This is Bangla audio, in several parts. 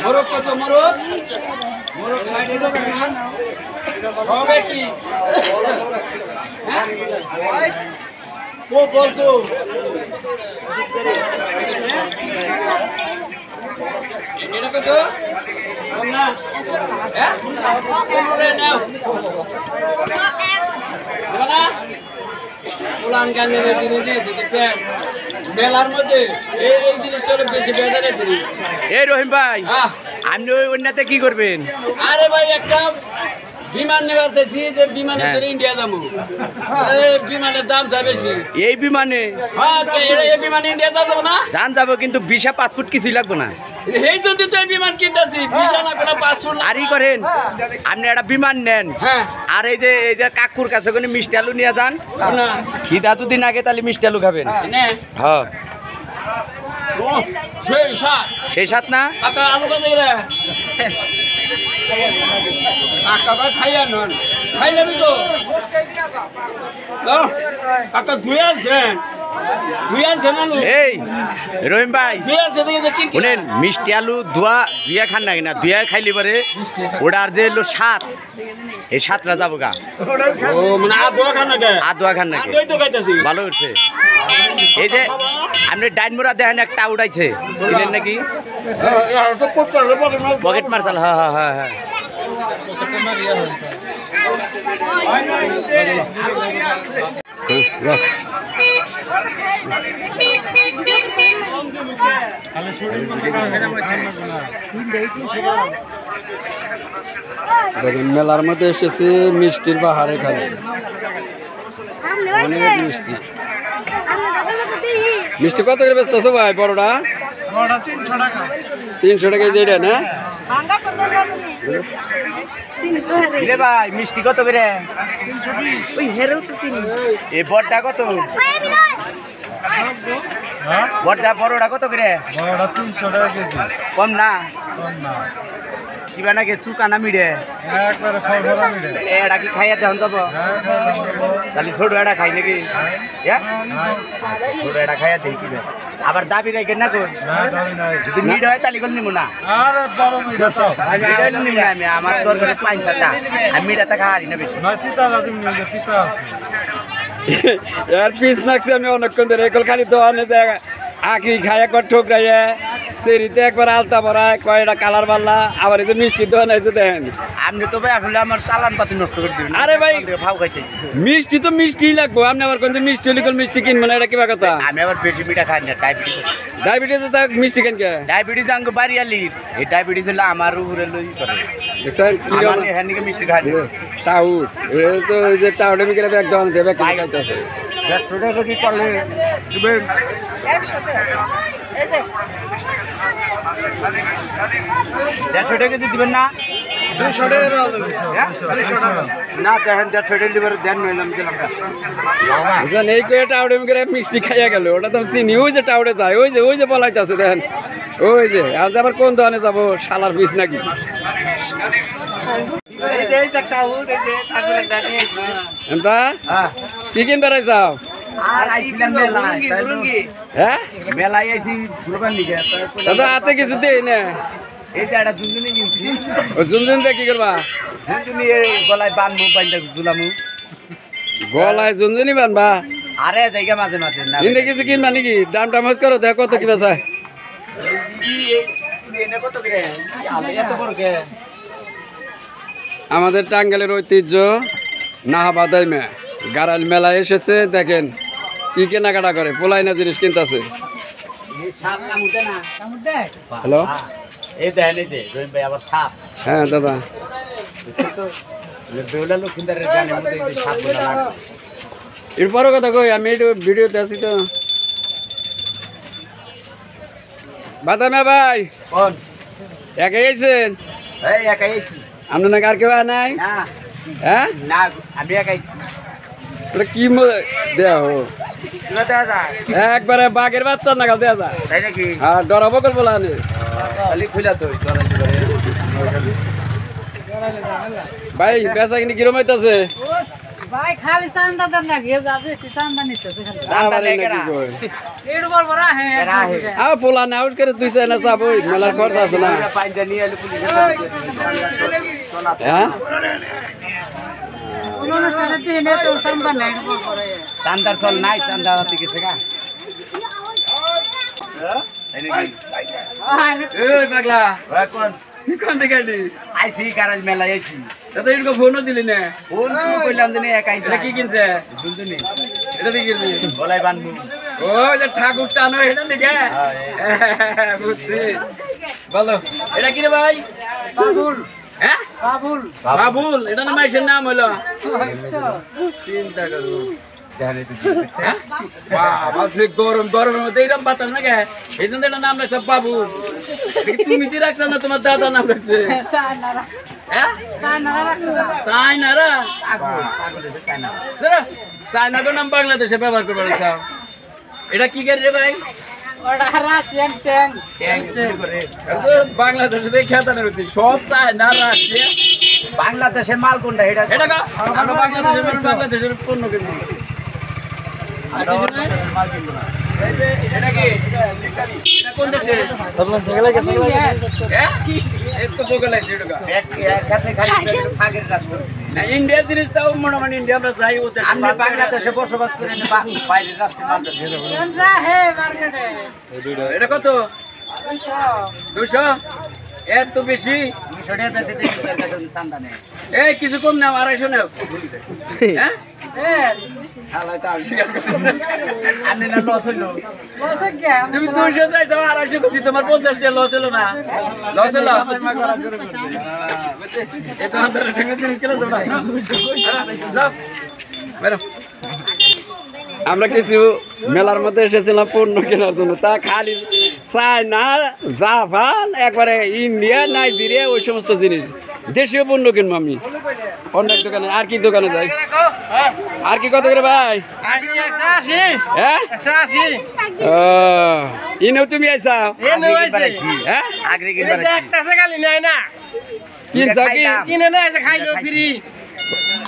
মোরগ কত মোরগ মোরগ হবে কি ও বলতো এটা কত না হ্যাঁ পনেরো নাও না উলান গানের দিনে দিয়েছে দেখছেন মেলার মধ্যে এই জিনিসটা বেশি বেজারে দিই। এই রহিম ভাই আপনি ওই অন্যতে কি করবেন? আরে ভাই একটা বিমান নেবার চাইছি যে বিমানে চড়ে ইন্ডিয়া যাবো। বিমানের দাম যা বেশি। এই বিমানে? হ্যাঁ এই বিমানে ইন্ডিয়া যাবো না? যান যাবো কিন্তু ভিসা পাসপোর্ট কিছুই লাগবে না। এই জন্য তো এই বিমান কিনতেছি ভিসা লাগবে না পাসপোর্ট। আরই করেন আপনি একটা বিমান নেন। হ্যাঁ আর এই যে কাকুর কাছে কোনো মিষ্টি আলু নিয়ে যান না খিদা দুদিন আগে তাহলে মিষ্টি আলু খাবেন। হ্যাঁ সেই সাত না আলু কত করে কাকা খাইয়া নন খাইলেন তো কাকা ধুয়ে আনছেন এই রহিম ভাই ধুয়ে আনছেন শুনেন মিষ্টি আলু ধুয়া খান না কিনা ধুয়া খাইলে পরে ওটার যে হলো স্বাদ এই স্বাদটা যাবো গা। ও মানে আদোয়া খান নাকি আদোয়া খান নাকি ভালো হচ্ছে। এই যে আপনি ডাইনমোড়া দেখেন একটা উঠাইছে ছিলেন নাকি পকেট মার্শাল? হ্যাঁ হ্যাঁ হ্যাঁ হ্যাঁ দেখেন মেলার মধ্যে এসেছে মিষ্টির বাহারে খালি অনেক মিষ্টি। মিষ্টি কত করে বেচতেছো ভাই? বড়টা 300 টাকা যেটা না ভাই মিষ্টি কত করে? এই বড়টা কত? বড়টা বড়টা কত করে? 300 টাকা কেজি। কম না কিবা নাকি চুকা না মিড়ে এটা কি খাইয়া দেখুন যাব তাহলে ছোট এটা খাই নাকি ছোট এটা খাইয়া দেখি আবার দাবি রাখে না কোন যদি মিড হয় তাহলে কোন নিব না নিব আমি আমার দরকারে 5-7টা আমি মিডাতে খাওয়ারি না বেশি यार पीस नाकছে আমি অনেকক্ষণ ধরে একল খালি দোকানে যায় আখি খায় একবার ঠোকরাইয়া সেরিতে একবার আলতা ভরায় কয়টা কালার বাল্লা আবার এই যে মিষ্টি দোকান আছে দেন। আপনি তো ভাই আসলে আমার চালান পাতি নষ্ট করে দিবেন। আরে ভাই ফাউ খাইতে মিষ্টি তো মিষ্টিই লাগবে আপনি আবার কোন মিষ্টি লিখল মিষ্টি কিনবেন না এটা কিবা কথা? আমি আবার বেশি মিঠা খাই না ডায়াবেটিস। ডায়াবেটিস তো মিষ্টি কেন কে? ডায়াবেটিস আঙ্গ বাড়িয়ালি এই ডায়াবেটিস হলো আমার উপরে লই করে দেখছেন কি আমার এখানে মিষ্টি খাই টাউট এ তো ওই যে টাউটে বিকেলে এক দোকান দেবে খাইতেছে 100 টাকা কি করলে দিবেন 100 টাকা এই যে 150 টাকা দিবেন না 200 টাকা দেওয়া যাবে 200 টাকা না দেখেন 150 টাকা দিবেন দেন নইলাম দিলাম বুঝলেন এই করে টাউটে বিকেলে মিষ্টি খাইয়া গেল ওটা তো চিনি ওই যে টাউটে যায় ওই যে বলাইতেছে দেখেন ওই যে আজ আবার কোন দোকানে যাবো শালার বিষ নাকি কি কিন বেড়াইছাও? হ্যাঁ মেলায় আইছি ফুলবান লিগে দাদা হাতে কিছু দেই না এই যে একটা জুনজুনি কিনছি ও জুনজুন কি করবা? জুনজুনি গলায় বানবো বাইন্দা ঝুলামু গলায় জুনজুনি বানবা? আরে জায়গা মাঝে মাঝে না ইন্দে কিছু কিনবা নাকি? দাম টাম করো দেখো কত কি বেচায় কত করে এত বড় কে? আমাদের টাঙ্গাইলের ঐতিহ্য নাহাবাদাই গাড়াল মেলায় এসেছে দেখেন কি কেনাকাটা করে পোলাইনা জিনিস কিনতেছে। হ্যালো এই দেখেন এই যে রহিম ভাই আবার সাপ। হ্যাঁ দাদা বেউলা লক্ষিন্দারের গানের মধ্যে এই যে সাপ গুলো লাগে এরপরও কথা কই আমি ভিডিওতে আছি তো বাদামে ভাই কোন একাই আইছেন? এই একাই আইছি আপনার নাকি আর কেউ নাই? না হ্যাঁ না আমি একাই আইছি ওটা কি দেয়া হো কিবা দেয়া যায় একবারে বাঘের বাচ্চা নাগাল দেয়া যায় তাই নাকি? আর ডরাবো কল বলা নেই খালি খুলা তো ভাই বেচা কিনি কিরম হইতাছে ভাই খালি চান্দা দেন না ঘিয়ে যাবে চান্দা নিতে আবার এই নাকি কই এর উপর বড় হ্যাঁ পোলা না আউট করে তুই চাই না চাপ ওই মেলার খরচ আছে না হ্যাঁ উনোনে সাড়ে তিনে তো চান্দা নাই এর উপর করে চান্দার চল নাই চান্দা হাতে গেছে গা এই পাগলা এখন তুই কোন থেকে আইলি আইছি কারাজ মেলা আইছি দাদা এরকম ফোনও দিলি না ফোন কইলাম যে একাই এটা কি কিনছে শুনতেনি এটা দিয়ে কিনবি বলাই বানবু ও যে ঠাকুর টানো এটা দিকে বুঝছি বলো এটা কি রে ভাই বাবুল হ্যাঁ বাবুল বাবুল এটা না মাইশের নাম হলো চিন্তা করো বাবা যে গরম গরমের মধ্যে এরকম বাতাস না গে এই জন্য এটা নাম রাখছে বাবুল তুমি দিয়ে রাখছো না তোমার দাদা নাম রাখছে চায়নারা হ্যাঁ চায়নারা রাখতে চায়নারা চায়না চায়নার নাম বাংলাদেশে ব্যবহার করবে এটা কি গাড়ি রে ভাই ওটা রাশিয়ান ট্যাঙ্ক করে বাংলাদেশে দেখে খেতানো হচ্ছে সব চায়না রাশিয়া বাংলাদেশের মাল কোনটা এটা এটা কা আমরা বাংলাদেশের মানুষ বাংলাদেশের পণ্য কিনবো আমরা বাংলাদেশের মাল কিনবো না এটা কি এটা কোন দেশে হ্যাঁ এই তো বগল আছে এটা কা এক খাতে খালি ফাগের রাস করে না ইন্ডিয়ার জিনিস তাও মোটামুটি ইন্ডিয়া আমরা চাই ওতে আমরা বাংলাদেশে বসবাস করি না বাইরের রাষ্ট্রের মাল দেবো আমরা হে মার্কেটে এটা কত 200 এত বেশি 200 টাকা বেচে দেখি তার কাছে চান্দা নেই এই কিছু কম নাও 250 নাও হ্যাঁ এ আল্লাহ তা শিকার করে আমি না লস হইলো বসে কে তুমি 200 চাইছো 250 করছি তোমার 50 টাকা লস হলো না লস হলো এই তো আন্দারে ঠেকে চলে কেন তোমরা যাও বেরো আমরা কিছু মেলার মধ্যে এসেছিলাম পণ্য কেনার জন্য তা খালি চায়না জাপান একবারে ইন্ডিয়া নাইজেরিয়া ওই সমস্ত জিনিস দেশীয় পণ্য কিনবো আমি অনেক দোকানে আর কি দোকানে যাই আর কি কত করে ভাই হ্যাঁ ইনেও তুমি আইসা হ্যাঁ আগ্রে কিনবার কিনছা কি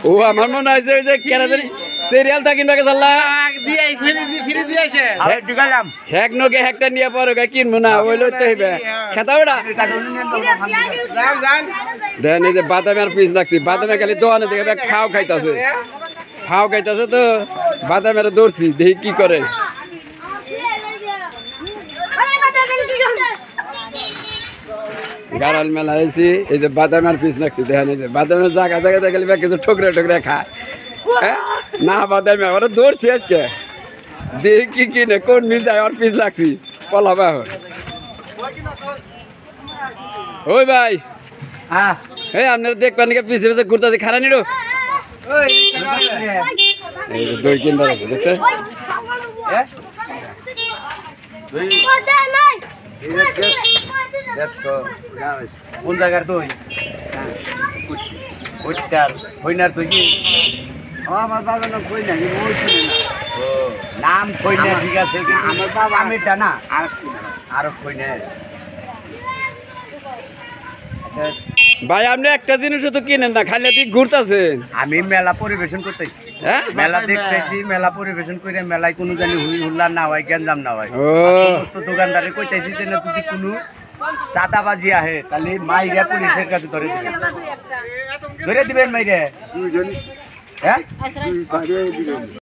ও আমার মনে হয় যে ওই যে কেনা জানি সিরিয়াল থাকি না গেছাল্লা আরে ঢুকালাম হ্যাক নগে হ্যাকটা নিয়ে পরে কিনবো না ওই লইতে হইবে খেতা ওটা দেন এই যে বাদামে আর পিস লাগছি বাদামে খালি দোকানে দেখে খাও খাইতাছে তো বাদামের দৌড়ছি দেখি কি করে গাড়াল মেলা হয়েছি এই যে বাদামের পিস লাগছি দেখেন এই যে বাদামের জায়গা জায়গা দেখলে কিছু ঠোকরে ঠোকরে খায় হ্যাঁ না বাদামে আবার দৌড়ছি আজকে দেখি কি কিনে কোন মিল যায় আর পিস লাগছি পলাবা এখন ওই ভাই হ্যাঁ এই আপনারা দেখবেন নাকি পিছে পিছে ঘুরতেছে খারাপ নিল এই যে দই কিনবার আছে দেখছে কোন জায়গার তুই ওইটার হইনার তুই কি আমার বাবার নাম কই না নাম কই না ঠিক আছে আমার বাবা আমিরটা না আর কই না ভাই আপনি একটা জিনিসও তো কিনেন না খালি দিক ঘুরতেছেন আমি মেলা পরিবেশন করতেছি হ্যাঁ মেলা দেখতেছি মেলা পরিবেশন করে মেলায় কোনো জানি হুই হুল্লা না হয় গেঞ্জাম না হয় ও সমস্ত দোকানদারে কইতেছি যে না যদি কোনো চাঁদাবাজি আহে তাহলে মাইরা পুলিশের কাছে ধরে দিবেন মাইরে হ্যাঁ